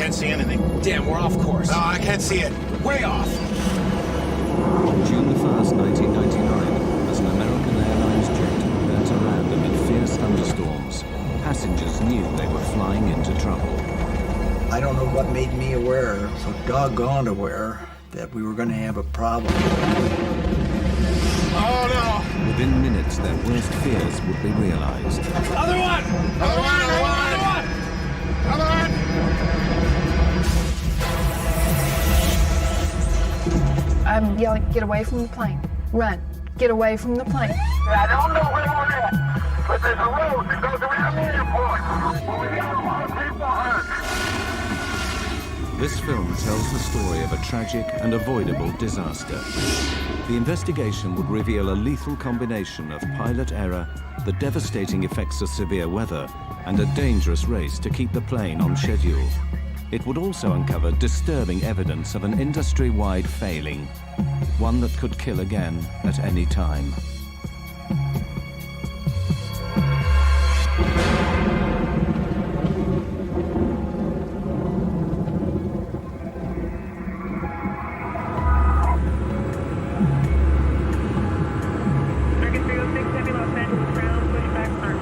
can't see anything. Damn, we're off course. No, I can't see it. Way off. On June the 1st, 1999, as an American Airlines jet prepared to land amid fierce thunderstorms, passengers knew they were flying into trouble. I don't know what made me aware, so doggone aware, that we were going to have a problem. Oh, no! Within minutes, their worst fears would be realized. Other one! Another one! Another one! Another one! I'm yelling, get away from the plane. Run. Get away from the plane. I don't know where we're at, but there's a road that goes around the airport. Well, we got a lot of people hurt. This film tells the story of a tragic and avoidable disaster. The investigation would reveal a lethal combination of pilot error, the devastating effects of severe weather, and a dangerous race to keep the plane on schedule. It would also uncover disturbing evidence of an industry-wide failing, one that could kill again at any time.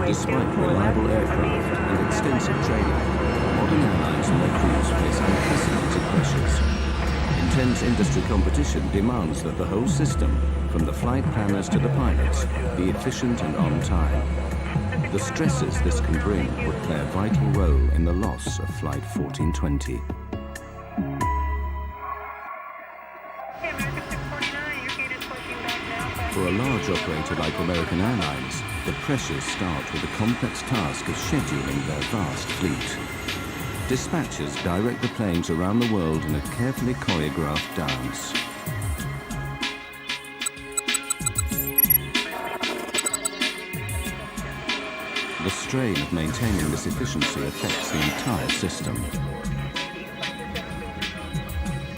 Despite reliable aircraft and extensive training, modern airlines and their crews face unprecedented pressures. Intense industry competition demands that the whole system, from the flight planners to the pilots, be efficient and on time. The stresses this can bring would play a vital role in the loss of Flight 1420. For a large operator like American Airlines, the pressures start with the complex task of scheduling their vast fleet. Dispatchers direct the planes around the world in a carefully choreographed dance. The strain of maintaining this efficiency affects the entire system.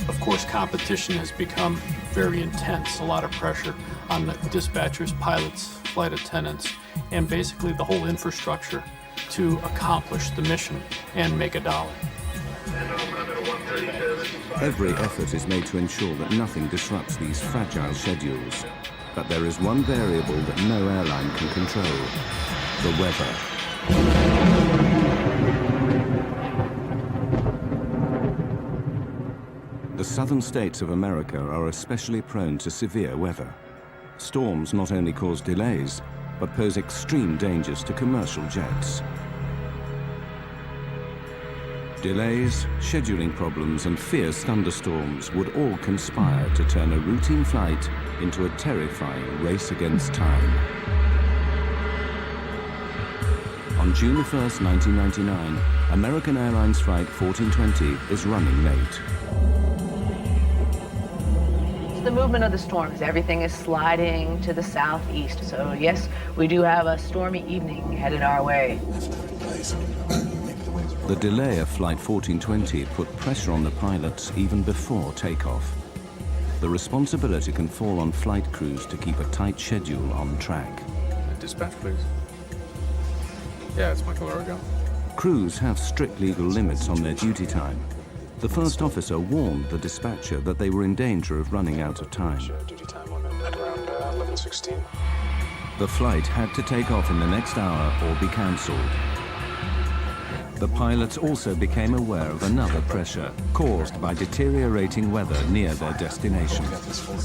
Of course, competition has become very intense, a lot of pressure on the dispatchers, pilots, flight attendants, and basically the whole infrastructure to accomplish the mission and make a dollar. Every effort is made to ensure that nothing disrupts these fragile schedules. But there is one variable that no airline can control: the weather. The southern states of America are especially prone to severe weather. Storms not only cause delays, but pose extreme dangers to commercial jets. Delays, scheduling problems, and fierce thunderstorms would all conspire to turn a routine flight into a terrifying race against time. On June 1st, 1999, American Airlines Flight 1420 is running late. The movement of the storms, everything is sliding to the southeast. So yes, we do have a stormy evening headed our way. The delay of Flight 1420 put pressure on the pilots even before takeoff. The responsibility can fall on flight crews to keep a tight schedule on track. Dispatch, please. Yeah, it's Michael Aragon. Crews have strict legal limits on their duty time. The first officer warned the dispatcher that they were in danger of running out of time. Duty time limit at around 11:16. The flight had to take off in the next hour or be cancelled. The pilots also became aware of another pressure caused by deteriorating weather near their destination.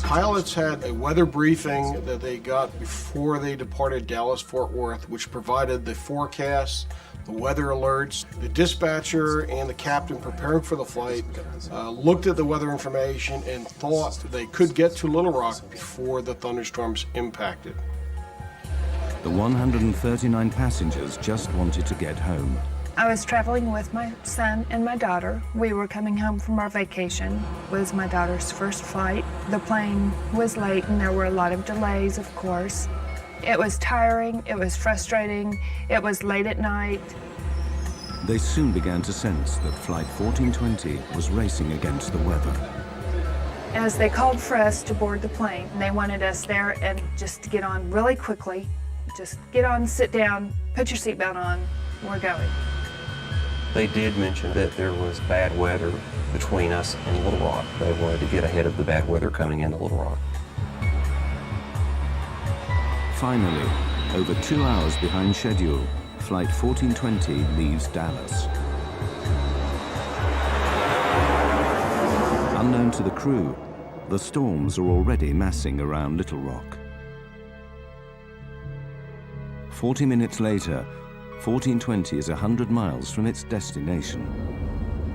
Pilots had a weather briefing that they got before they departed Dallas-Fort Worth, which provided the forecasts, the weather alerts. The dispatcher and the captain preparing for the flight looked at the weather information and thought they could get to Little Rock before the thunderstorms impacted. The 139 passengers just wanted to get home. I was traveling with my son and my daughter. We were coming home from our vacation. It was my daughter's first flight. The plane was late and there were a lot of delays, of course. It was tiring, it was frustrating, it was late at night. They soon began to sense that Flight 1420 was racing against the weather. As they called for us to board the plane, they wanted us there and just to get on really quickly. Just get on, sit down, put your seatbelt on, we're going. They did mention that there was bad weather between us and Little Rock. They wanted to get ahead of the bad weather coming into Little Rock. Finally, over 2 hours behind schedule, Flight 1420 leaves Dallas. Unknown to the crew, the storms are already massing around Little Rock. 40 minutes later, 1420 is 100 miles from its destination.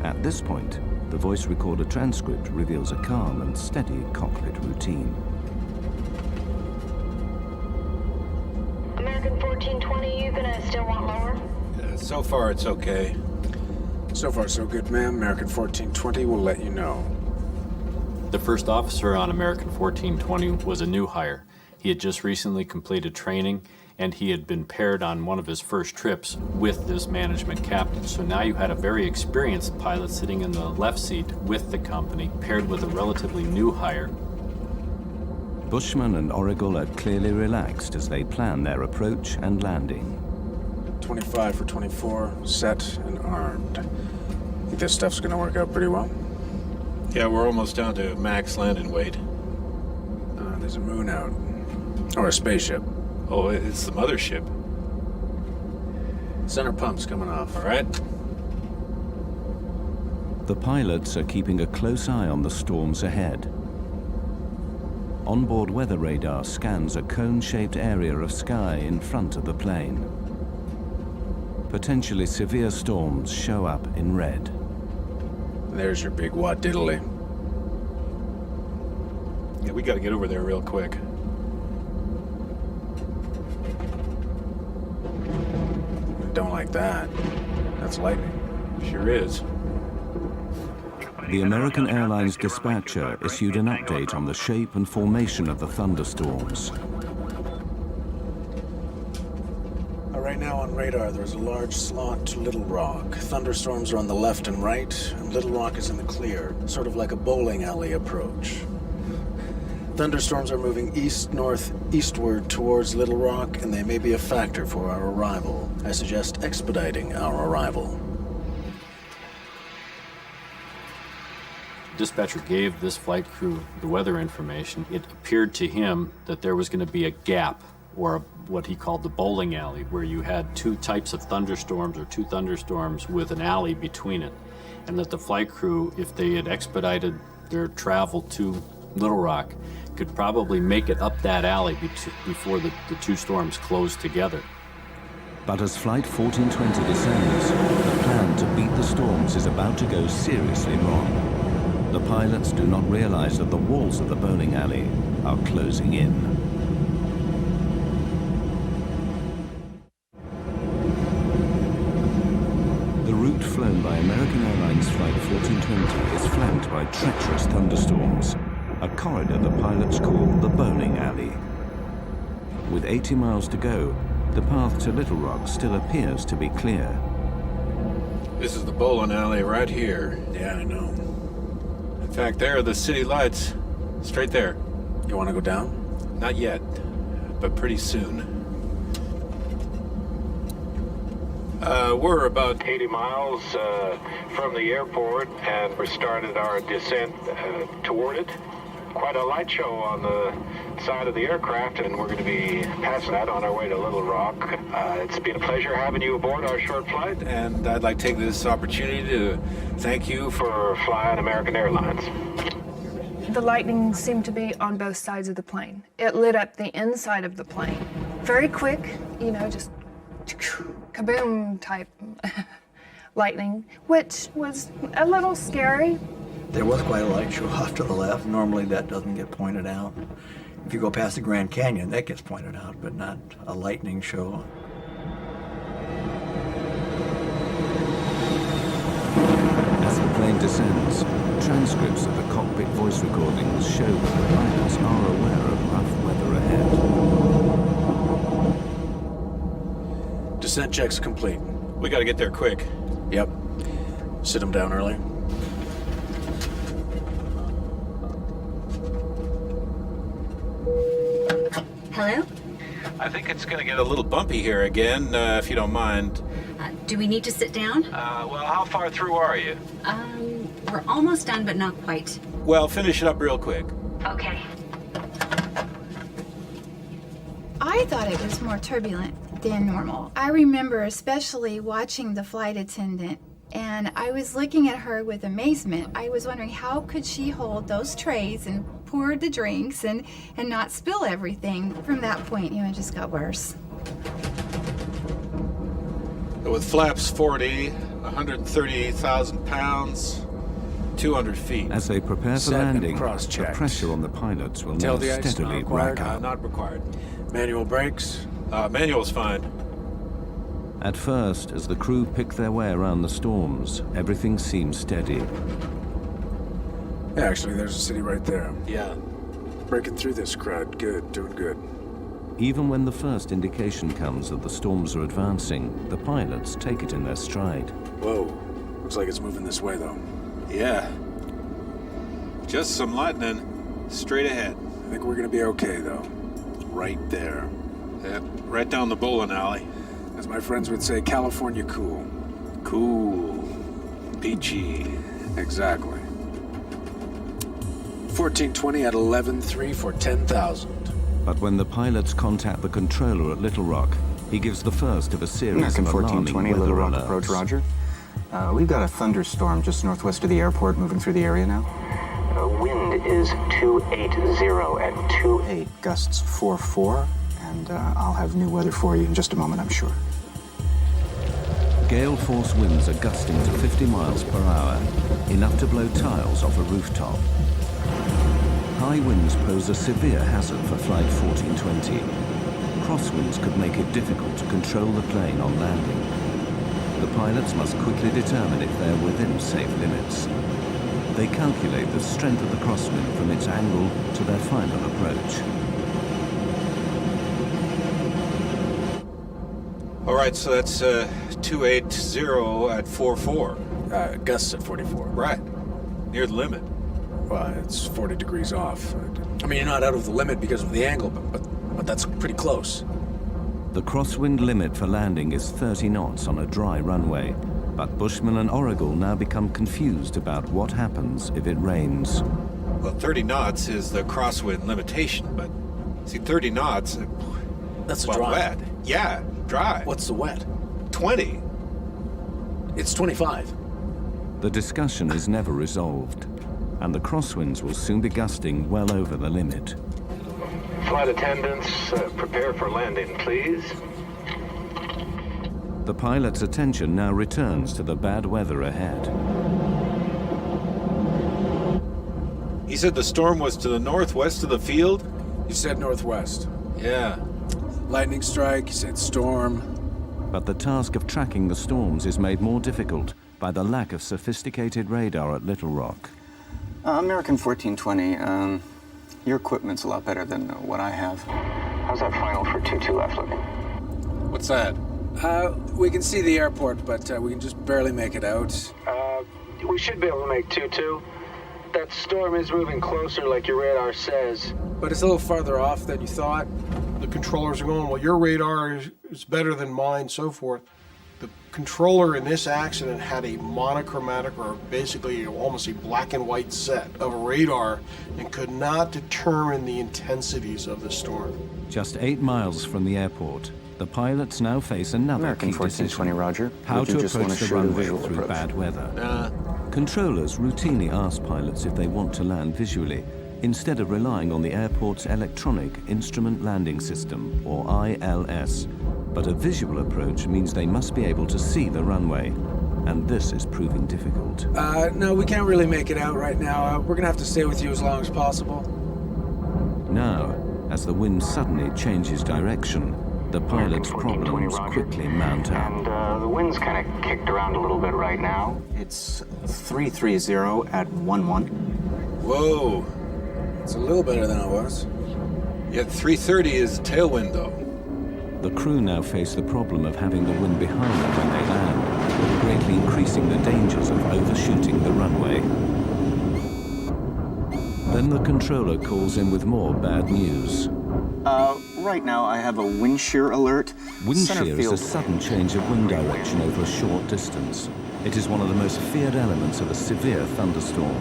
At this point, the voice recorder transcript reveals a calm and steady cockpit routine. American 1420, you gonna still want lower? So far, it's okay. So far, so good, ma'am. American 1420 will let you know. The first officer on American 1420 was a new hire. He had just recently completed training, and he had been paired on one of his first trips with this management captain. So now you had a very experienced pilot sitting in the left seat with the company, paired with a relatively new hire. Bushman and Origal are clearly relaxed as they plan their approach and landing. 25 for 24, set and armed. Think this stuff's gonna work out pretty well? Yeah, we're almost down to max landing weight. There's a moon out. Or a spaceship. Oh, it's the mothership. Center pump's coming off. All right. The pilots are keeping a close eye on the storms ahead. Onboard weather radar scans a cone-shaped area of sky in front of the plane. Potentially severe storms show up in red. There's your big what diddly. Yeah, we gotta get over there real quick. Don't like that. That's lightning. Sure is. The American Airlines dispatcher issued an update on the shape and formation of the thunderstorms. Right now on radar, there's a large slot to Little Rock. Thunderstorms are on the left and right, and Little Rock is in the clear, sort of like a bowling alley approach. Thunderstorms are moving east-northeastward towards Little Rock, and they may be a factor for our arrival. I suggest expediting our arrival. Dispatcher gave this flight crew the weather information. It appeared to him that there was going to be a gap, or what he called the bowling alley, where you had two types of thunderstorms or two thunderstorms with an alley between it. And that the flight crew, if they had expedited their travel to Little Rock, could probably make it up that alley before the two storms closed together. But as Flight 1420 descends, the plan to beat the storms is about to go seriously wrong. The pilots do not realize that the walls of the bowling alley are closing in. The route flown by American Airlines Flight 1420 is flanked by treacherous thunderstorms, a corridor the pilots call the bowling alley. With 80 miles to go, the path to Little Rock still appears to be clear. This is the bowling alley right here. Yeah, I know. In fact, there are the city lights. Straight there. You want to go down? Not yet, but pretty soon. We're about 80 miles from the airport, and we started our descent toward it. Quite a light show on the side of the aircraft, and we're going to be passing that on our way to Little Rock. It's been a pleasure having you aboard our short flight, and I'd like to take this opportunity to thank you for flying American Airlines. The lightning seemed to be on both sides of the plane. It lit up the inside of the plane. Very quick, just kaboom type lightning, which was a little scary. There was quite a light show off to the left. Normally that doesn't get pointed out. If you go past the Grand Canyon, that gets pointed out, but not a lightning show. As the plane descends, transcripts of the cockpit voice recordings show that the pilots are aware of rough weather ahead. Descent checks complete. We got to get there quick. Yep. Sit them down early. Hello? I think it's going to get a little bumpy here again, if you don't mind. Do we need to sit down? Well, how far through are you? We're almost done, but not quite. Well, finish it up real quick. Okay. I thought it was more turbulent than normal. I remember especially watching the flight attendant, and I was looking at her with amazement. I was wondering how could she hold those trays and pour the drinks and not spill everything. From that point, it just got worse. With flaps 40, 130,000 pounds, 200 feet. As they prepare for Set and landing, the cross-checked. pressure on the pilots will Tail now the ice, steadily not required. rack up. Not required. Manual brakes. Manual's fine. At first, as the crew pick their way around the storms, everything seems steady. Yeah, actually, there's a city right there. Yeah. Breaking through this crowd. Good, doing good. Even when the first indication comes that the storms are advancing, the pilots take it in their stride. Whoa. Looks like it's moving this way, though. Yeah. Just some lightning straight ahead. I think we're gonna be okay, though. Right there. Yep, right down the bowling alley. As my friends would say, California cool. Cool. Peachy. Exactly. 1420 at 11.3 for 10,000. But when the pilots contact the controller at Little Rock, he gives the first of a series American of alarming 1420, weather Little Rock alerts. approach, roger. We've got a thunderstorm just northwest of the airport moving through the area now. Wind is 280 at 2.8, gusts 4.4, and I'll have new weather for you in just a moment, I'm sure. Gale force winds are gusting to 50 miles per hour, enough to blow tiles off a rooftop. High winds pose a severe hazard for Flight 1420. Crosswinds could make it difficult to control the plane on landing. The pilots must quickly determine if they're within safe limits. They calculate the strength of the crosswind from its angle to their final approach. All right, so that's 280 at 44. Gusts at 44. Right. Near the limit. Well, it's 40 degrees off. I mean, you're not out of the limit because of the angle, but that's pretty close. The crosswind limit for landing is 30 knots on a dry runway, but Bushman and Oracle now become confused about what happens if it rains. Well, 30 knots is the crosswind limitation, but see, 30 knots... That's well, dry. Wet. Yeah, dry. What's the wet? 20. It's 25. The discussion is never resolved, and the crosswinds will soon be gusting well over the limit. Flight attendants, prepare for landing, please. The pilot's attention now returns to the bad weather ahead. He said the storm was to the northwest of the field? You said northwest. Yeah. Lightning strike, you said storm. But the task of tracking the storms is made more difficult by the lack of sophisticated radar at Little Rock. American 1420, your equipment's a lot better than what I have. How's that final for 2-2 left looking? What's that? We can see the airport, but we can just barely make it out. We should be able to make 2-2. That storm is moving closer like your radar says. But it's a little farther off than you thought. The controllers are going, well, your radar is better than mine, so forth. The controller in this accident had a monochromatic, or basically almost a black and white set of a radar, and could not determine the intensities of the storm. Just 8 miles from the airport, the pilots now face another American key 1420, decision. roger. How Would you to just approach want to the show the runway visual through approach? bad weather. Controllers routinely ask pilots if they want to land visually, instead of relying on the airport's Electronic Instrument Landing System, or ILS. But a visual approach means they must be able to see the runway, and this is proving difficult. No, we can't really make it out right now. We're gonna have to stay with you as long as possible. Now, as the wind suddenly changes direction, the pilot's problems quickly mount up. And the wind's kind of kicked around a little bit right now. It's 330 at 11. Whoa. It's a little better than it was. Yeah, 330 is tailwind, though. The crew now face the problem of having the wind behind them when they land, greatly increasing the dangers of overshooting the runway. Then the controller calls in with more bad news. Right now, I have a wind shear alert. Wind Center shear is field- a sudden change of wind direction over a short distance. It is one of the most feared elements of a severe thunderstorm.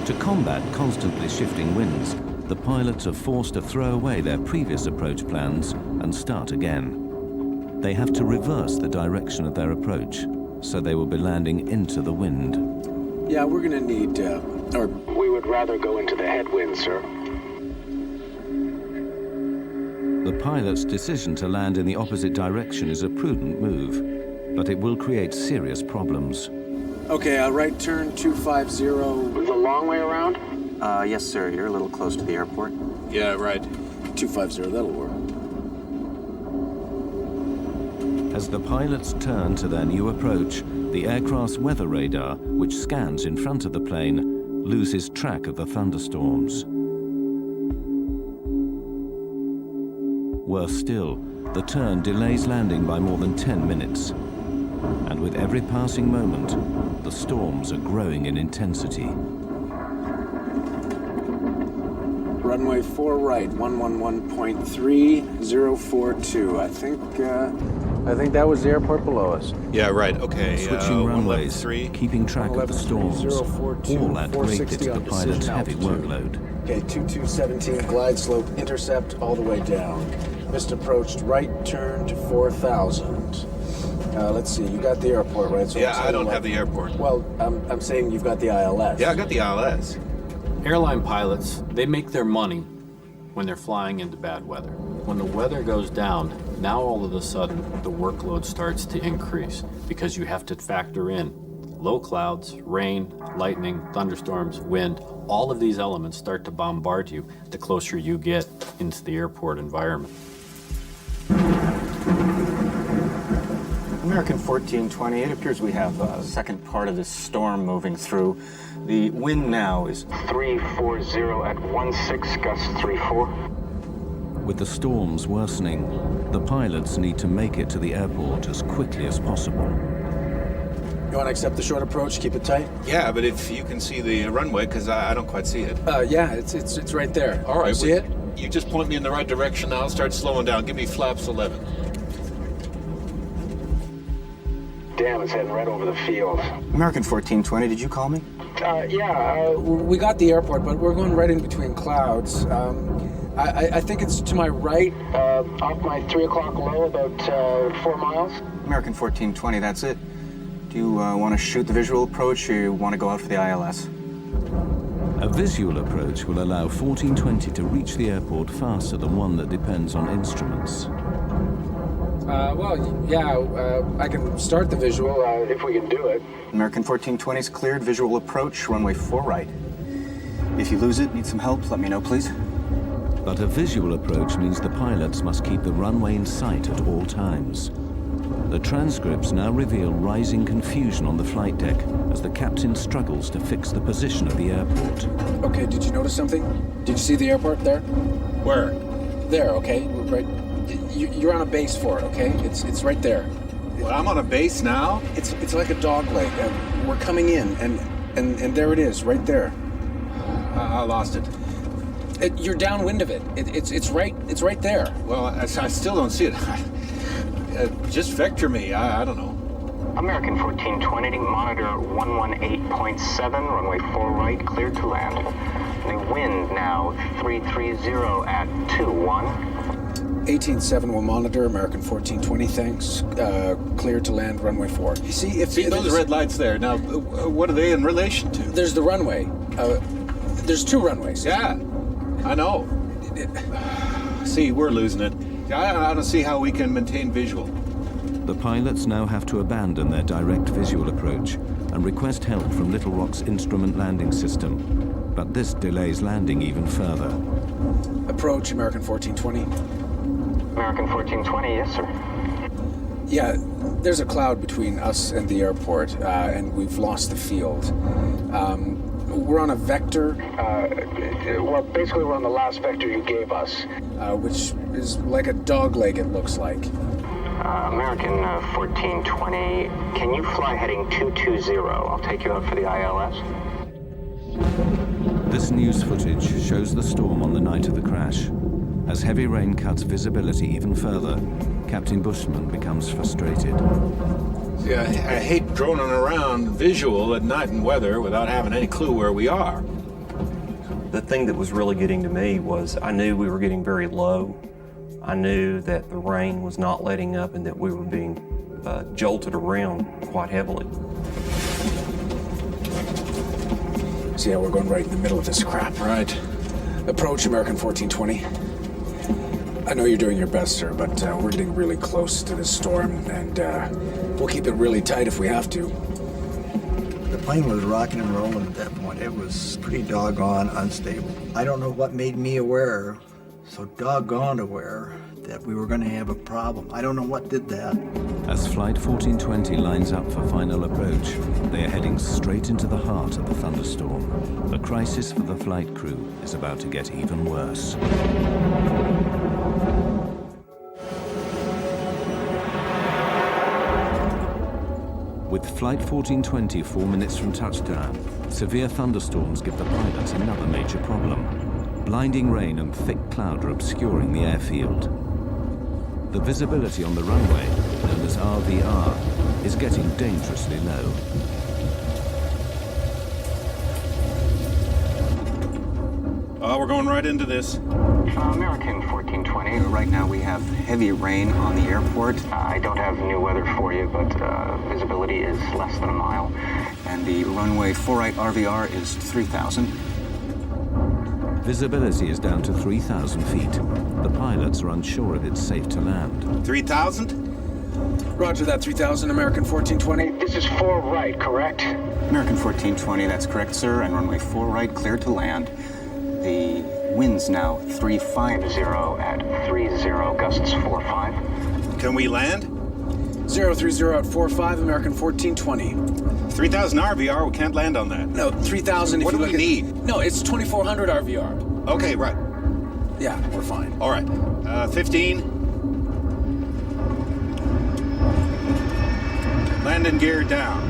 To combat constantly shifting winds, the pilots are forced to throw away their previous approach plans and start again. They have to reverse the direction of their approach, so they will be landing into the wind. Yeah, we're gonna need, or We would rather go into the headwind, sir. The pilot's decision to land in the opposite direction is a prudent move, but it will create serious problems. okay, right turn 250. The long way around? Yes, sir. You're a little close to the airport. Yeah, right. 250, that'll work. As the pilots turn to their new approach, the aircraft's weather radar, which scans in front of the plane, loses track of the thunderstorms. Worse still, the turn delays landing by more than 10 minutes. And with every passing moment, the storms are growing in intensity. Runway 4 right, 111.3042. I think that was the airport below us. Yeah, right. Okay. Switching runways, 113. keeping track of the storms, 113.042, all add greatly 460 to the on pilot's decision heavy altitude. workload. Okay, 2217, glide slope, intercept all the way down. Missed approached, right turn to 4,000. Let's see, you got the airport, right? So Yeah, I don't have the airport. Well, I'm saying you've got the ILS. Yeah, I got the ILS. Airline pilots, they make their money when they're flying into bad weather. When the weather goes down, now all of a sudden the workload starts to increase because you have to factor in low clouds, rain, lightning, thunderstorms, wind. All of these elements start to bombard you the closer you get into the airport environment. American 1420, it appears we have a second part of this storm moving through. The wind now is 340 at 16, gust 34. With the storms worsening, the pilots need to make it to the airport as quickly as possible. You want to accept the short approach? Keep it tight. Yeah, but if you can see the runway, because I don't quite see it. Yeah, it's right there. All right. You see it? You just point me in the right direction. I'll start slowing down. Give me flaps 11. Damn, it's heading right over the field. American 1420, did you call me? We got the airport, but we're going right in between clouds. I think it's to my right, Off my 3 o'clock low, about 4 miles. American 1420, that's it. Do you want to shoot the visual approach, or you want to go out for the ILS? A visual approach will allow 1420 to reach the airport faster than one that depends on instruments. I can start the visual if we can do it. American 1420's cleared, visual approach, runway 4 right. If you lose it, need some help, let me know, please. But a visual approach means the pilots must keep the runway in sight at all times. The transcripts now reveal rising confusion on the flight deck as the captain struggles to fix the position of the airport. Okay, did you notice something? Did you see the airport there? Where? There, okay, right. You're on a base for it, okay? It's right there. Well, I'm on a base now? It's like a dog leg. We're coming in, and there it is, right there. I lost it. You're downwind of it. It's right there. Well, I still don't see it. Just vector me. I don't know. American 1420, monitor 118.7, runway 4 right, cleared to land. The wind now 330 at 21. 18.7 will monitor, American 1420, thanks. Cleared to land, runway 4. You see, See those red lights there. Now, what are they in relation to? There's the runway. There's 2 runways. Yeah, I know. See, we're losing it. I don't see how we can maintain visual. The pilots now have to abandon their direct visual approach and request help from Little Rock's instrument landing system. But this delays landing even further. Approach, American 1420. American 1420, yes, sir. Yeah, there's a cloud between us and the airport, and we've lost the field. We're on a vector. Well, basically, we're on the last vector you gave us. Which is like a dog leg, it looks like. American 1420, can you fly heading 220? I'll take you out for the ILS. This news footage shows the storm on the night of the crash. As heavy rain cuts visibility even further, Captain Bushman becomes frustrated. See, I hate droning around visual at night and weather without having any clue where we are. The thing that was really getting to me was I knew we were getting very low. I knew that the rain was not letting up and that we were being jolted around quite heavily. See how we're going right in the middle of this crap? Right. Approach American 1420. I know you're doing your best, sir, but we're getting really close to this storm, and we'll keep it really tight if we have to. The plane was rocking and rolling at that point. It was pretty doggone unstable. I don't know what made me aware, so doggone aware, that we were going to have a problem. I don't know what did that. As Flight 1420 lines up for final approach, they are heading straight into the heart of the thunderstorm. The crisis for the flight crew is about to get even worse. With Flight 1420 4 minutes from touchdown, severe thunderstorms give the pilots another major problem. Blinding rain and thick cloud are obscuring the airfield. The visibility on the runway, known as RVR, is getting dangerously low. We're going right into this. American 1420. Right now we have heavy rain on the airport. I don't have new weather for you, but visibility is less than a mile. And the runway 48 RVR is 3,000. Visibility is down to 3,000 feet. The pilots are unsure if it's safe to land. 3,000? Roger that, 3,000, American 1420. This is 4 right, correct? American 1420, that's correct, sir. And runway 4 right, clear to land. The wind's now 350 at 30, gusts 45. Can we land? 030 at 45, American 1420. 3,000 RVR, we can't land on that. No, 3,000 if what you do look we at... need? No, it's 2,400 RVR. Okay, right. Yeah, we're fine. All right. 15. Landing gear down.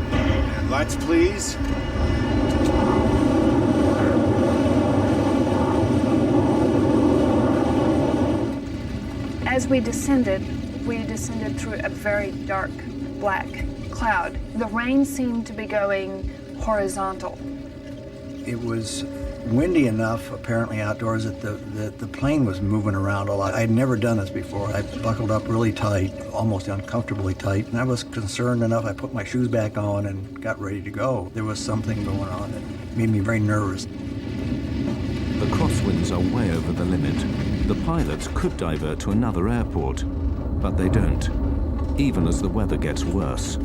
And lights, please. As we descended through a very dark black cloud. The rain seemed to be going horizontal. It was windy enough, apparently outdoors, that the plane was moving around a lot. I'd never done this before. I buckled up really tight, almost uncomfortably tight, and I was concerned enough. I put my shoes back on and got ready to go. There was something going on that made me very nervous. The crosswinds are way over the limit. The pilots could divert to another airport, but they don't, even as the weather gets worse.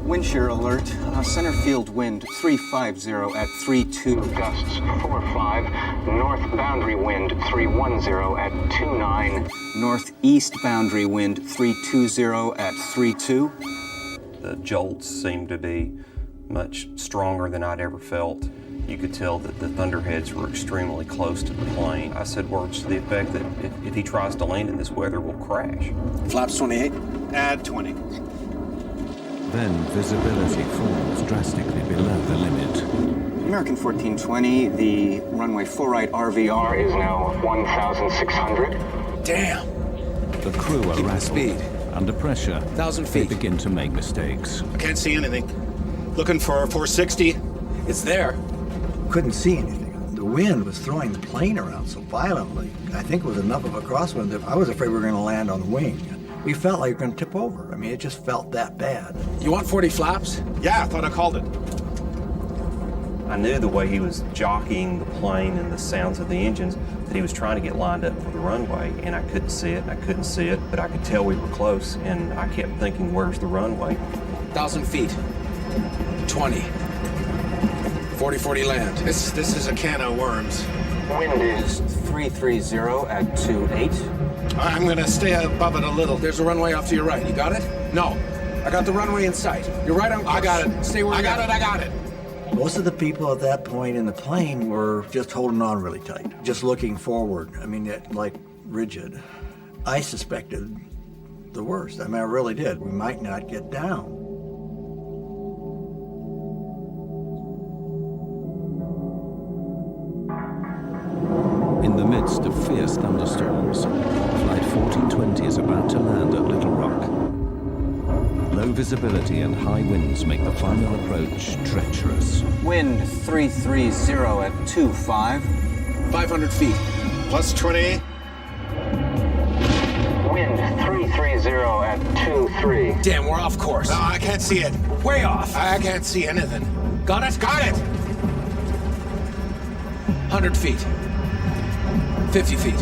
Wind shear alert. Center field wind 350 at 32. Gusts 45. North boundary wind 310 at 29. Northeast boundary wind 320 at 32. The jolts seemed to be much stronger than I'd ever felt. You could tell that the thunderheads were extremely close to the plane. I said words to the effect that if he tries to land in this weather, we'll crash. Flaps 28. Add 20. Then visibility falls drastically below the limit. American 1420, the runway 4 right RVR is now 1,600. Damn. The crew are rattled. Speed. Under pressure, 1,000 they feet. begin to make mistakes. I can't see anything. Looking for 460. It's there. Couldn't see anything. The wind was throwing the plane around so violently. I think it was enough of a crosswind that I was afraid we were going to land on the wing. We felt like we were going to tip over. I mean, it just felt that bad. You want 40 flaps? Yeah, I thought I called it. I knew the way he was jockeying the plane and the sounds of the engines that he was trying to get lined up for the runway, and I couldn't see it, but I could tell we were close, and I kept thinking, where's the runway? 1,000 feet. 20. 40-40 land. This is a can of worms. Wind is 330 at 28. I'm gonna stay above it a little. There's a runway off to your right. You got it? No. I got the runway in sight. You're right on course. I got it. Stay where you are. I got it. Most of the people at that point in the plane were just holding on really tight, just looking forward. I mean, like rigid. I suspected the worst. I mean, I really did. We might not get down. severe thunderstorms. Flight 1420 is about to land at Little Rock. Low visibility and high winds make the final approach treacherous. Wind 330 at 25. 500 feet. Plus 20. Wind 330 at 23. Damn, we're off course. No, I can't see it. Way off. I can't see anything. Got it? Got it! 100 feet. 50 feet.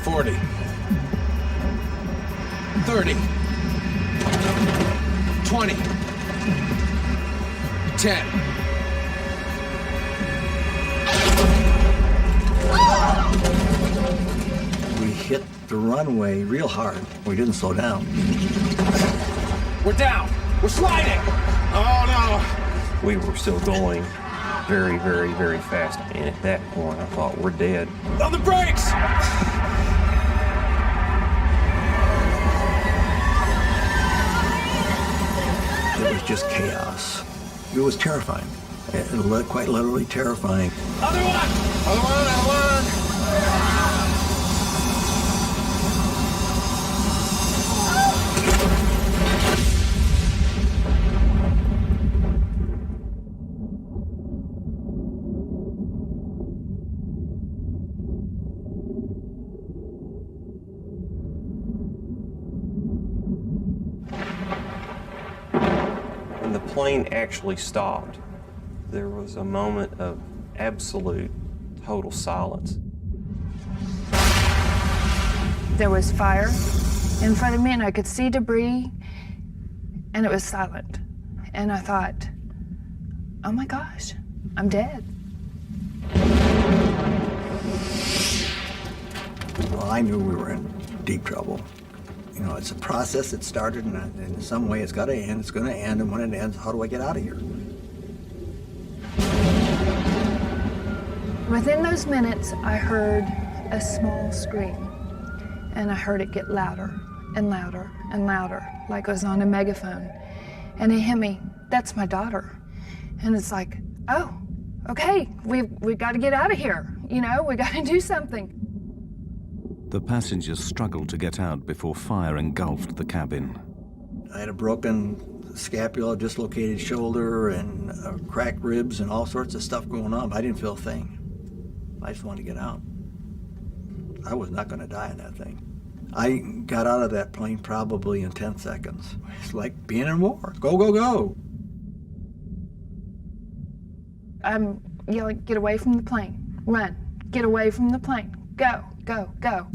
40. 30. 20. 10. We hit the runway real hard. We didn't slow down. We're down. We're sliding. Oh, no. We were still going very, very, very fast. And at that point, I thought, we're dead. On the brakes! It was just chaos. It was terrifying. Quite literally terrifying. Other one! Other one, other one. When the plane actually stopped, there was a moment of absolute, total silence. There was fire in front of me, and I could see debris, and it was silent. And I thought, oh my gosh, I'm dead. Well, I knew we were in deep trouble. You know, it's a process that started, and in some way it's got to end. It's going to end, and when it ends, how do I get out of here? Within those minutes, I heard a small scream, and I heard it get louder and louder and louder, like it was on a megaphone. And it hit me, that's my daughter. And it's like, oh, okay, we've got to get out of here. You know, we got to do something. The passengers struggled to get out before fire engulfed the cabin. I had a broken scapula, dislocated shoulder, and cracked ribs, and all sorts of stuff going on. But I didn't feel a thing. I just wanted to get out. I was not going to die in that thing. I got out of that plane probably in 10 seconds. It's like being in war. Go, go, go. I'm yelling, get away from the plane. Run. Get away from the plane. Go, go, go.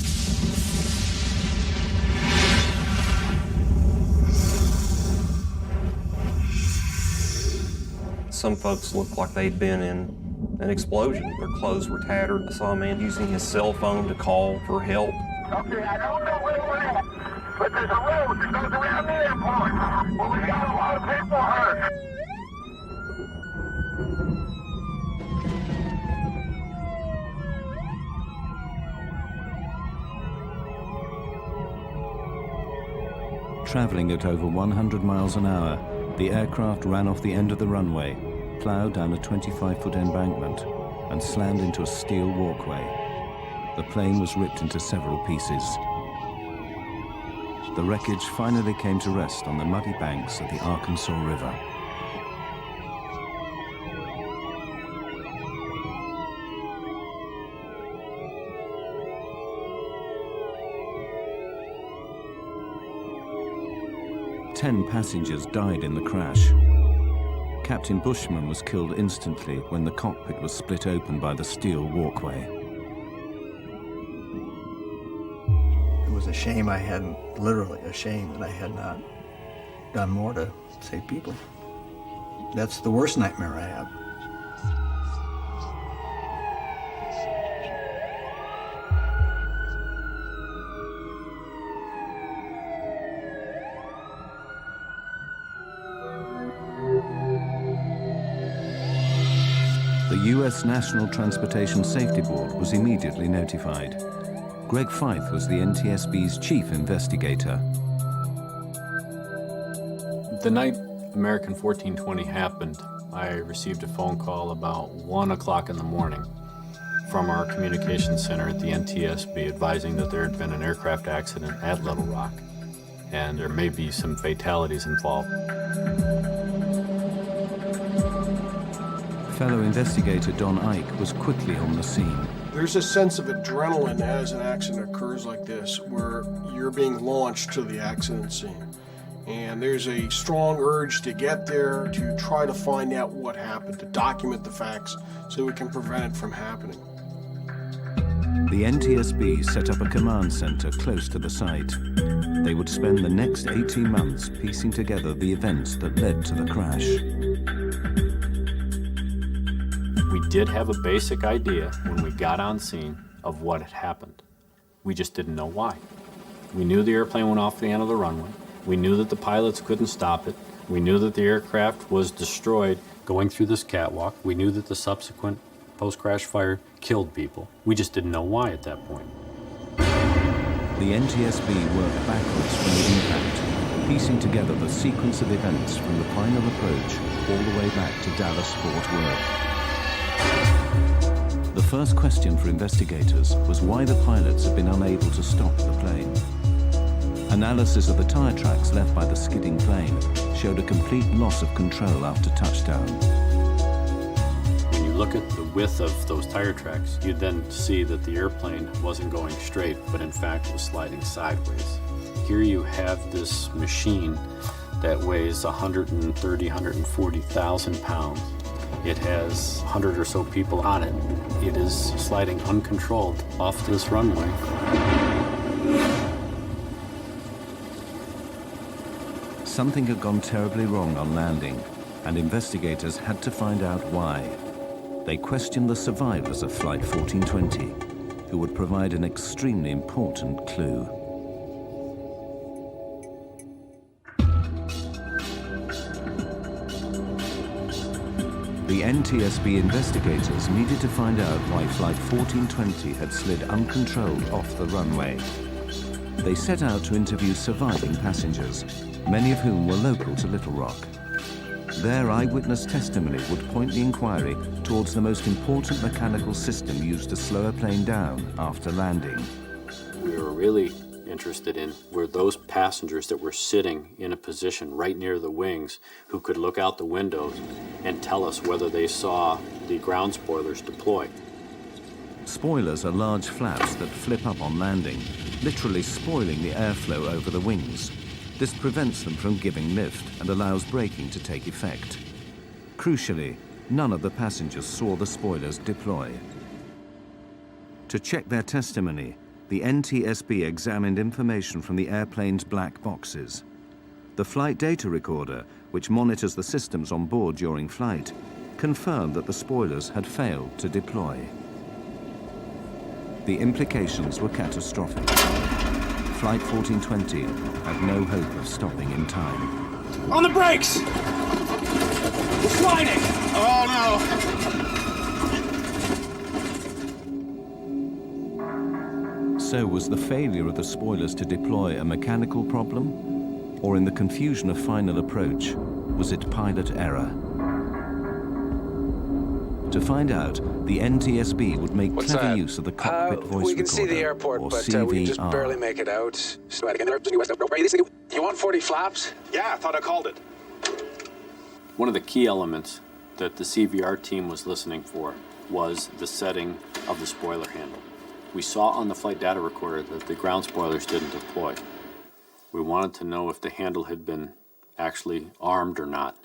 Some folks looked like they'd been in an explosion. Their clothes were tattered. I saw a man using his cell phone to call for help. Okay, I don't know where we're at, but there's a road that goes around the airport. Well, we got a lot of people hurt. Traveling at over 100 miles an hour, the aircraft ran off the end of the runway, plowed down a 25-foot embankment, and slammed into a steel walkway. The plane was ripped into several pieces. The wreckage finally came to rest on the muddy banks of the Arkansas River. Ten passengers died in the crash. Captain Bushman was killed instantly when the cockpit was split open by the steel walkway. It was a shame I hadn't, literally a shame that I had not done more to save people. That's the worst nightmare I have. The U.S. National Transportation Safety Board was immediately notified. Greg Fife was the NTSB's chief investigator. The night American 1420 happened, I received a phone call about 1 o'clock in the morning. from our communications center at the NTSB advising that there had been an aircraft accident at Little Rock, and there may be some fatalities involved. Fellow investigator Don Ike was quickly on the scene. There's a sense of adrenaline as an accident occurs like this, where you're being launched to the accident scene. And there's a strong urge to get there, to try to find out what happened, to document the facts so we can prevent it from happening. The NTSB set up a command center close to the site. They would spend the next 18 months piecing together the events that led to the crash. We did have a basic idea when we got on scene of what had happened. We just didn't know why. We knew the airplane went off the end of the runway. We knew that the pilots couldn't stop it. We knew that the aircraft was destroyed going through this catwalk. We knew that the subsequent post-crash fire killed people. We just didn't know why at that point. The NTSB worked backwards from the impact, piecing together the sequence of events from the final approach all the way back to Dallas-Fort Worth. The first question for investigators was why the pilots had been unable to stop the plane. Analysis of the tire tracks left by the skidding plane showed a complete loss of control after touchdown. When you look at the width of those tire tracks, you then see that the airplane wasn't going straight, but in fact was sliding sideways. Here you have this machine that weighs 130, 140,000 pounds. It has 100 or so people on it. It is sliding uncontrolled off this runway. Something had gone terribly wrong on landing, and investigators had to find out why. They questioned the survivors of Flight 1420, who would provide an extremely important clue. The NTSB investigators needed to find out why Flight 1420 had slid uncontrolled off the runway. They set out to interview surviving passengers, many of whom were local to Little Rock. Their eyewitness testimony would point the inquiry towards the most important mechanical system used to slow a plane down after landing. We were really interested in were those passengers that were sitting in a position right near the wings who could look out the windows and tell us whether they saw the ground spoilers deploy. Spoilers are large flaps that flip up on landing, literally spoiling the airflow over the wings. This prevents them from giving lift and allows braking to take effect. Crucially, none of the passengers saw the spoilers deploy. To check their testimony, the NTSB examined information from the airplane's black boxes. The flight data recorder, which monitors the systems on board during flight, confirmed that the spoilers had failed to deploy. The implications were catastrophic. Flight 1420 had no hope of stopping in time. On the brakes! We're sliding! Oh no! So was the failure of the spoilers to deploy a mechanical problem? Or in the confusion of final approach, was it pilot error? To find out, the NTSB would make clever use of the cockpit voice recorder, we can see the airport, or but CVR. we can just barely make it out. You want 40 flaps? Yeah, I thought I called it. One of the key elements that the CVR team was listening for was the setting of the spoiler handle. We saw on the flight data recorder that the ground spoilers didn't deploy. We wanted to know if the handle had been actually armed or not,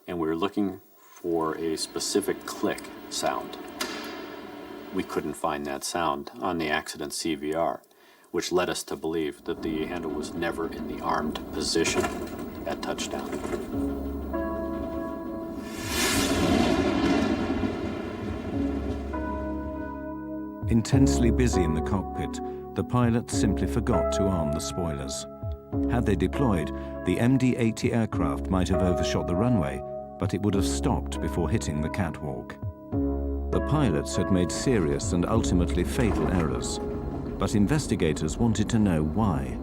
and we were looking for a specific click sound. We couldn't find that sound on the accident CVR, which led us to believe that the handle was never in the armed position at touchdown. Intensely busy in the cockpit, the pilots simply forgot to arm the spoilers. Had they deployed, the MD-80 aircraft might have overshot the runway, but it would have stopped before hitting the catwalk. The pilots had made serious and ultimately fatal errors, but investigators wanted to know why.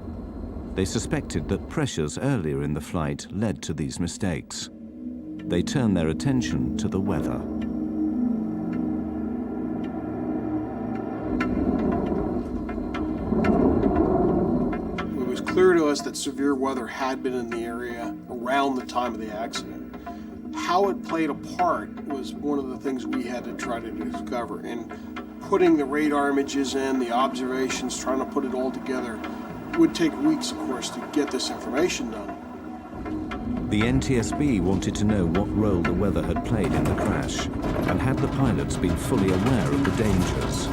They suspected that pressures earlier in the flight led to these mistakes. They turned their attention to the weather. clear to us that severe weather had been in the area around the time of the accident. How it played a part was one of the things we had to try to discover. And putting the radar images in, the observations, trying to put it all together, would take weeks, of course, to get this information done. The NTSB wanted to know what role the weather had played in the crash, and had the pilots been fully aware of the dangers.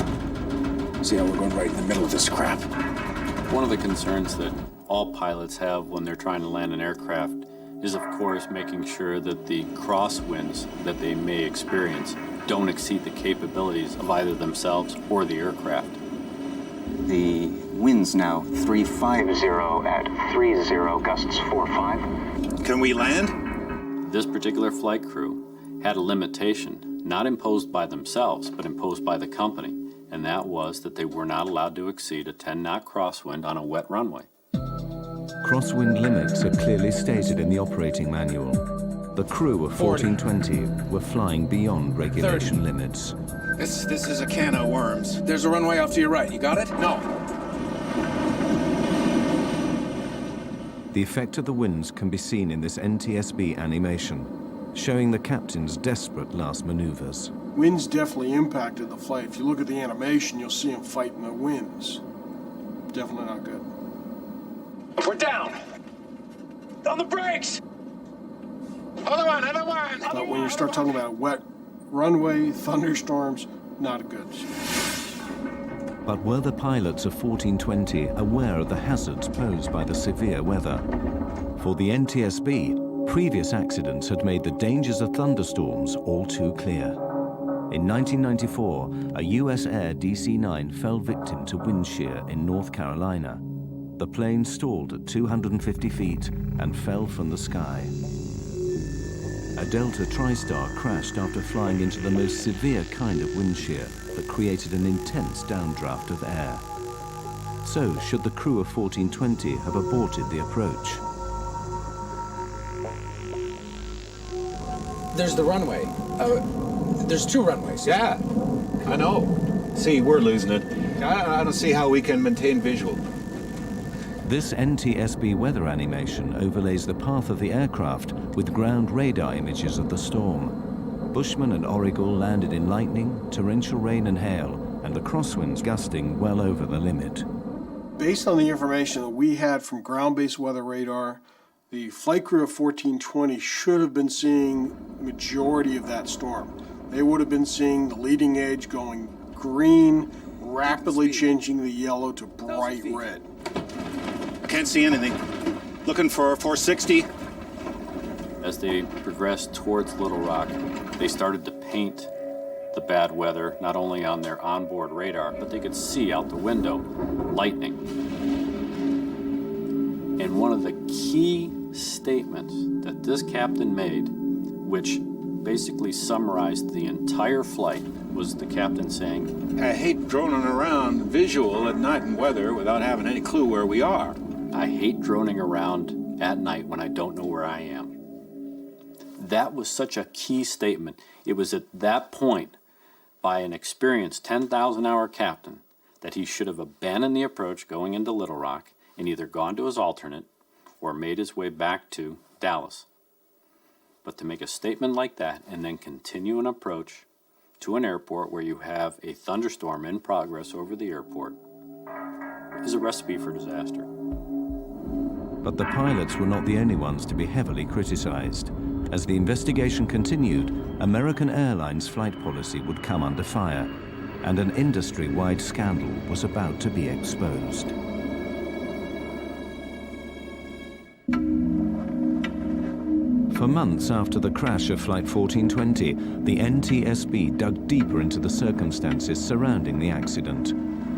See how we're going right in the middle of this crap? One of the concerns that all pilots have when they're trying to land an aircraft is, of course, making sure that the crosswinds that they may experience don't exceed the capabilities of either themselves or the aircraft. The wind's now 350 at 30, gusts 45. Can we land? This particular flight crew had a limitation, not imposed by themselves, but imposed by the company, and that was that they were not allowed to exceed a 10-knot crosswind on a wet runway. Crosswind limits are clearly stated in the operating manual. The crew of 1420 were flying beyond regulation limits. This is a can of worms. There's a runway off to your right. You got it? No. The effect of the winds can be seen in this NTSB animation, showing the captain's desperate last maneuvers. Winds definitely impacted the flight. If you look at the animation, you'll see him fighting the winds. Definitely not good. We're down. On the brakes. Other one. But when you start talking about a wet runway, thunderstorms, not good. But were the pilots of 1420 aware of the hazards posed by the severe weather? For the NTSB, previous accidents had made the dangers of thunderstorms all too clear. In 1994, a US Air DC-9 fell victim to wind shear in North Carolina. The plane stalled at 250 feet and fell from the sky. A Delta TriStar crashed after flying into the most severe kind of wind shear that created an intense downdraft of air. So, should the crew of 1420 have aborted the approach? There's the runway. There's two runways. Yeah, I know. See, we're losing it. I don't see how we can maintain visual. This NTSB weather animation overlays the path of the aircraft with ground radar images of the storm. Bushman and Origal landed in lightning, torrential rain and hail, and the crosswinds gusting well over the limit. Based on the information that we had from ground-based weather radar, the flight crew of 1420 should have been seeing the majority of that storm. They would have been seeing the leading edge going green, rapidly changing the yellow to bright red. Can't see anything. Looking for 460. As they progressed towards Little Rock, they started to paint the bad weather not only on their onboard radar, but they could see out the window lightning. And one of the key statements that this captain made, which basically summarized the entire flight, was the captain saying, I hate droning around visual at night and weather without having any clue where we are. I hate droning around at night when I don't know where I am. That was such a key statement. It was at that point, by an experienced 10,000-hour captain, that he should have abandoned the approach going into Little Rock and either gone to his alternate or made his way back to Dallas. But to make a statement like that and then continue an approach to an airport where you have a thunderstorm in progress over the airport is a recipe for disaster. But the pilots were not the only ones to be heavily criticized. As the investigation continued, American Airlines flight policy would come under fire, and an industry-wide scandal was about to be exposed. For months after the crash of Flight 1420, the NTSB dug deeper into the circumstances surrounding the accident.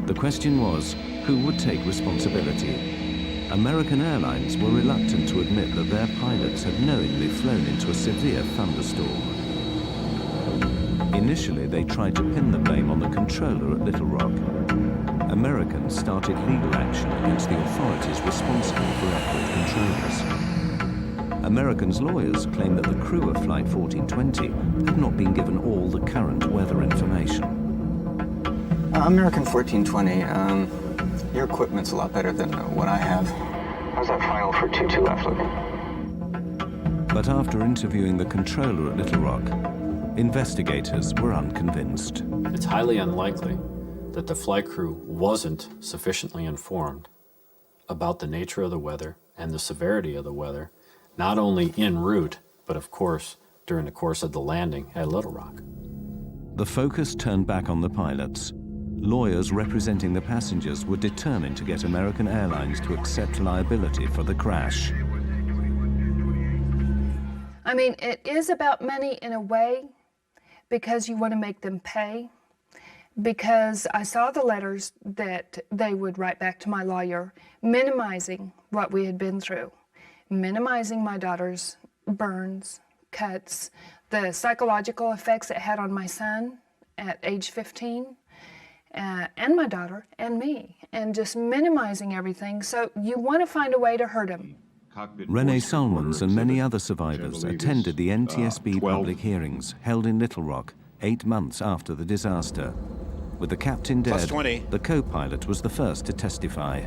The question was, who would take responsibility? American Airlines were reluctant to admit that their pilots had knowingly flown into a severe thunderstorm. Initially, they tried to pin the blame on the controller at Little Rock. Americans started legal action against the authorities responsible for airport controllers. Americans' lawyers claimed that the crew of Flight 1420 had not been given all the current weather information. American 1420, your equipment's a lot better than what I have. How's that final for 22 left looking? But after interviewing the controller at Little Rock, investigators were unconvinced. It's highly unlikely that the flight crew wasn't sufficiently informed about the nature of the weather and the severity of the weather, not only en route, but of course, during the course of the landing at Little Rock. The focus turned back on the pilots. Lawyers representing the passengers were determined to get American Airlines to accept liability for the crash. I mean, it is about money in a way, because you want to make them pay. Because I saw the letters that they would write back to my lawyer, minimizing what we had been through, minimizing my daughter's burns, cuts, the psychological effects it had on my son at age 15, and my daughter and me, and just minimizing everything. So you want to find a way to hurt him. Renee Solomons and many other survivors attended the NTSB public hearings held in Little Rock 8 months after the disaster. With the captain dead, the co-pilot was the first to testify.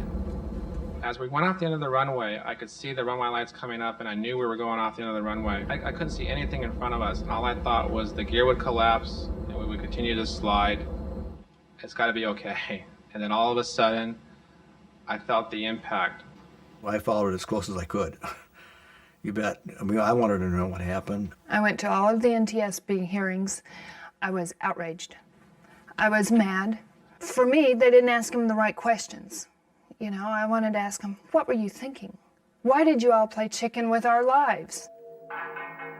As we went off the end of the runway, I could see the runway lights coming up, and I knew we were going off the end of the runway. I couldn't see anything in front of us, and all I thought was the gear would collapse, and we would continue to slide. It's got to be okay. And then all of a sudden, I felt the impact. Well, I followed it as close as I could. You bet. I mean, I wanted to know what happened. I went to all of the NTSB hearings. I was outraged. I was mad. For me, they didn't ask him the right questions. You know, I wanted to ask him, what were you thinking? Why did you all play chicken with our lives?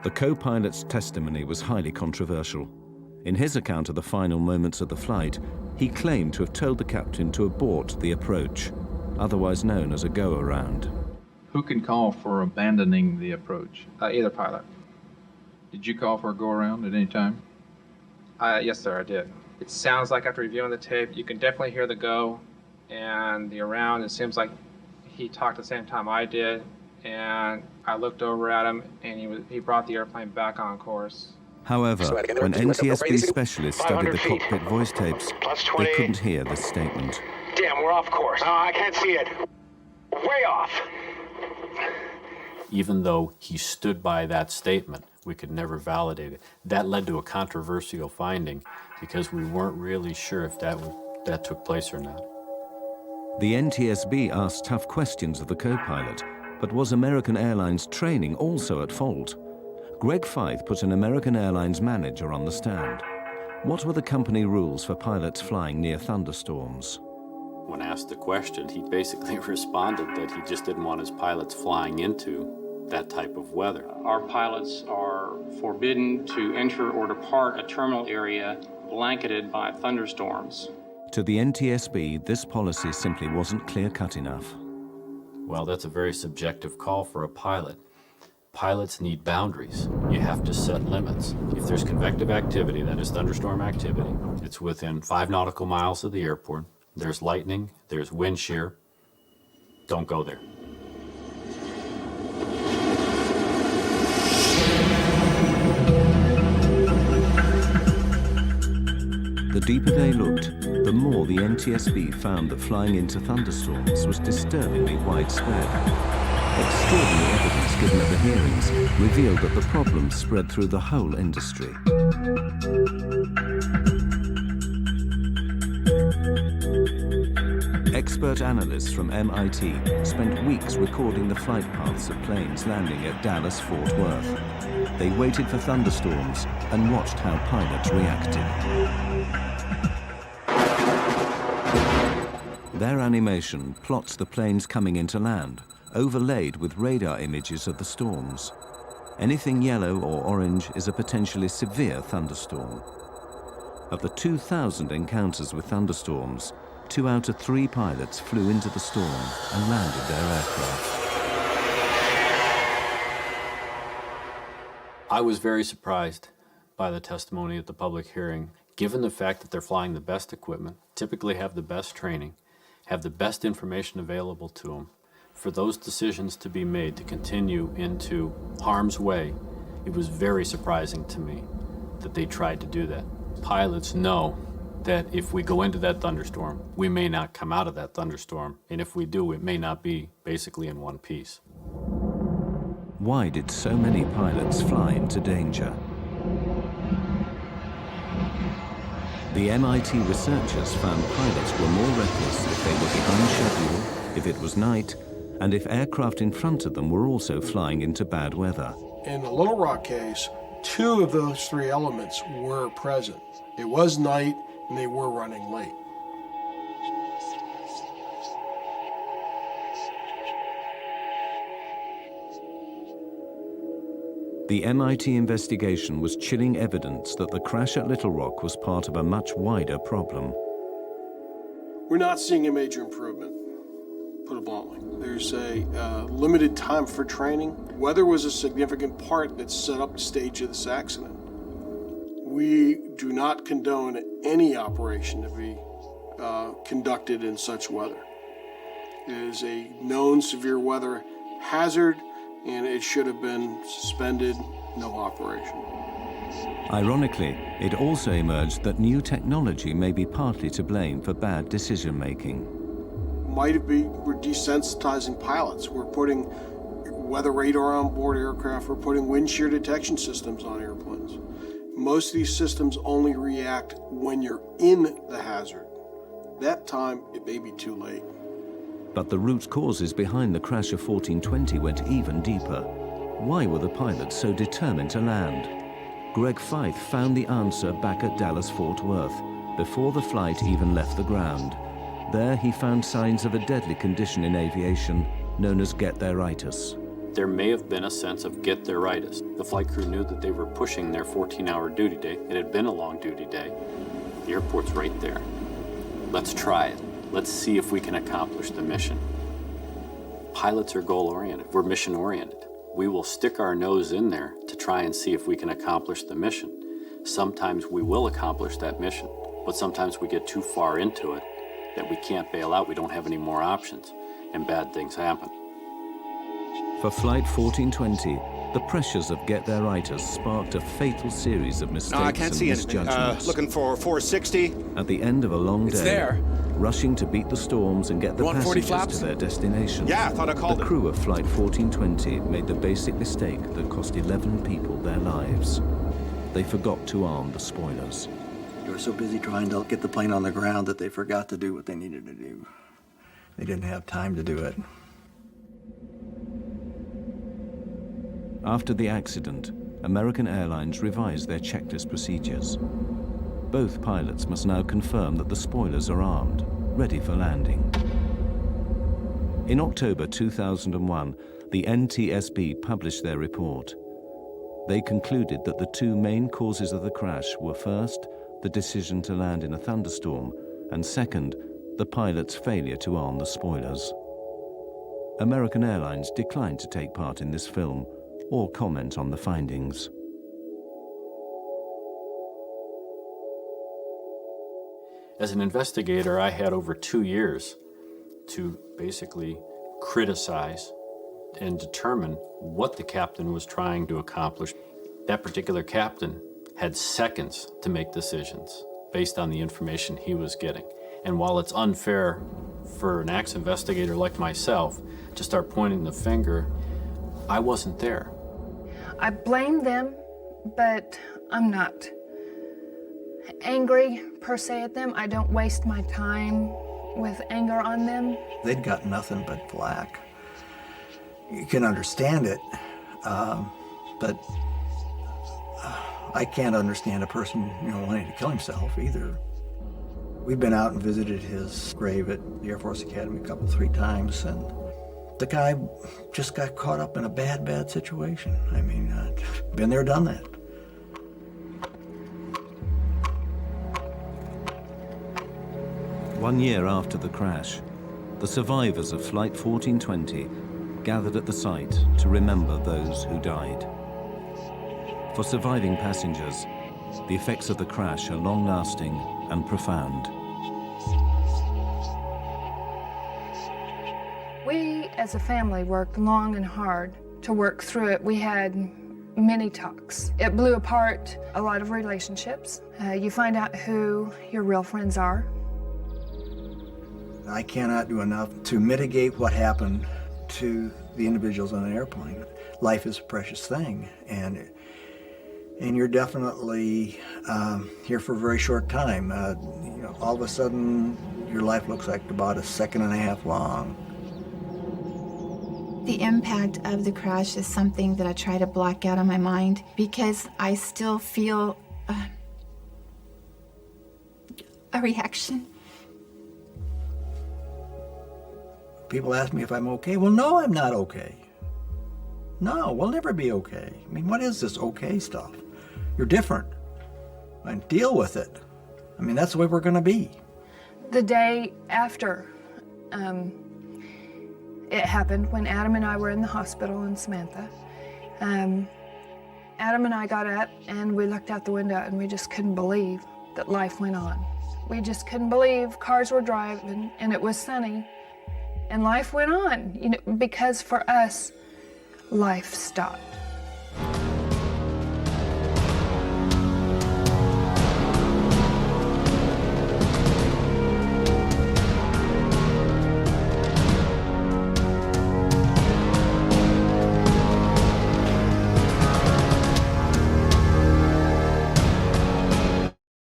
The co-pilot's testimony was highly controversial. In his account of the final moments of the flight, he claimed to have told the captain to abort the approach, otherwise known as a go-around. Who can call for abandoning the approach? Either pilot. Did you call for a go-around at any time? Yes, sir, I did. It sounds like, after reviewing the tape, you can definitely hear the go and the around. It seems like he talked at the same time I did, and I looked over at him, and he brought the airplane back on course. However, when NTSB specialists studied the cockpit voice tapes, they couldn't hear this statement. Damn, we're off course. No, I can't see it. Way off. Even though he stood by that statement, we could never validate it. That led to a controversial finding because we weren't really sure if that took place or not. The NTSB asked tough questions of the co-pilot, but was American Airlines training also at fault? Greg Fythe put an American Airlines manager on the stand. What were the company rules for pilots flying near thunderstorms? When asked the question, he basically responded that he just didn't want his pilots flying into that type of weather. Our pilots are forbidden to enter or depart a terminal area blanketed by thunderstorms. To the NTSB, this policy simply wasn't clear-cut enough. Well, that's a very subjective call for a pilot. Pilots need boundaries. You have to set limits. If there's convective activity, that is thunderstorm activity, it's within 5 nautical miles of the airport. There's lightning, there's wind shear. Don't go there. The deeper they looked, the more the NTSB found that flying into thunderstorms was disturbingly widespread. Extraordinary evidence given at the hearings revealed that the problem spread through the whole industry. Expert analysts from MIT spent weeks recording the flight paths of planes landing at Dallas-Fort Worth. They waited for thunderstorms and watched how pilots reacted. Their animation plots the planes coming into land, overlaid with radar images of the storms. Anything yellow or orange is a potentially severe thunderstorm. Of the 2,000 encounters with thunderstorms, 2 out of 3 pilots flew into the storm and landed their aircraft. I was very surprised by the testimony at the public hearing, given the fact that they're flying the best equipment, typically have the best training, have the best information available to them. For those decisions to be made to continue into harm's way, it was very surprising to me that they tried to do that. Pilots know that if we go into that thunderstorm, we may not come out of that thunderstorm, and if we do, it may not be basically in one piece. Why did so many pilots fly into danger? The MIT researchers found pilots were more reckless if they were behind schedule, if it was night, and if aircraft in front of them were also flying into bad weather. In the Little Rock case, 2 of those 3 elements were present. It was night, and they were running late. The MIT investigation was chilling evidence that the crash at Little Rock was part of a much wider problem. We're not seeing a major improvement, put it bluntly. There's a limited time for training. Weather was a significant part that set up the stage of this accident. We do not condone any operation to be conducted in such weather. It is a known severe weather hazard, and it should have been suspended, no operation. Ironically, it also emerged that new technology may be partly to blame for bad decision-making. We're desensitizing pilots. We're putting weather radar on board aircraft. We're putting wind shear detection systems on airplanes. Most of these systems only react when you're in the hazard. That time, it may be too late. But the root causes behind the crash of 1420 went even deeper. Why were the pilots so determined to land? Greg Feith found the answer back at Dallas-Fort Worth, before the flight even left the ground. There he found signs of a deadly condition in aviation known as get-there-itis. There may have been a sense of get-there-itis. The flight crew knew that they were pushing their 14-hour duty day. It had been a long duty day. The airport's right there. Let's try it. Let's see if we can accomplish the mission. Pilots are goal-oriented. We're mission-oriented. We will stick our nose in there to try and see if we can accomplish the mission. Sometimes we will accomplish that mission, but sometimes we get too far into it that we can't bail out. We don't have any more options, and bad things happen. For Flight 1420, the pressures of get-there-itis sparked a fatal series of mistakes I can't and see anything. misjudgments. Looking for 460. At the end of a long It's day, there. rushing to beat the storms and get the 140 passengers flaps? to their destination. Yeah, I thought I called The crew of Flight 1420 made the basic mistake that cost 11 people their lives. They forgot to arm the spoilers. They were so busy trying to get the plane on the ground that they forgot to do what they needed to do. They didn't have time to do it. After the accident, American Airlines revised their checklist procedures. Both pilots must now confirm that the spoilers are armed, ready for landing. In October 2001, the NTSB published their report. They concluded that the 2 main causes of the crash were first, the decision to land in a thunderstorm, and second, the pilot's failure to arm the spoilers. American Airlines declined to take part in this film or comment on the findings. As an investigator, I had over 2 years to basically criticize and determine what the captain was trying to accomplish. That particular captain had seconds to make decisions based on the information he was getting. And while it's unfair for an ex-investigator like myself to start pointing the finger, I wasn't there. I blame them, but I'm not angry per se at them. I don't waste my time with anger on them. They'd got nothing but flack. You can understand it, but I can't understand a person, wanting to kill himself either. We've been out and visited his grave at the Air Force Academy 3 times, and the guy just got caught up in a bad situation. I mean, been there, done that. One year after the crash, the survivors of Flight 1420 gathered at the site to remember those who died. For surviving passengers, the effects of the crash are long-lasting and profound. We, as a family, worked long and hard to work through it. We had many talks. It blew apart a lot of relationships. You find out who your real friends are. I cannot do enough to mitigate what happened to the individuals on an airplane. Life is a precious thing, and you're definitely here for a very short time. You know, all of a sudden, your life looks like about a second and a half long. The impact of the crash is something that I try to block out of my mind because I still feel a reaction. People ask me if I'm okay. Well, no, I'm not okay. No, we'll never be okay. I mean, what is this okay stuff? You're different. And deal with it. I mean, that's the way we're going to be. The day after it happened, when Adam and I were in the hospital in Samantha, Adam and I got up and we looked out the window and we just couldn't believe that life went on. We just couldn't believe cars were driving and it was sunny and life went on, you know, because for us, life stopped.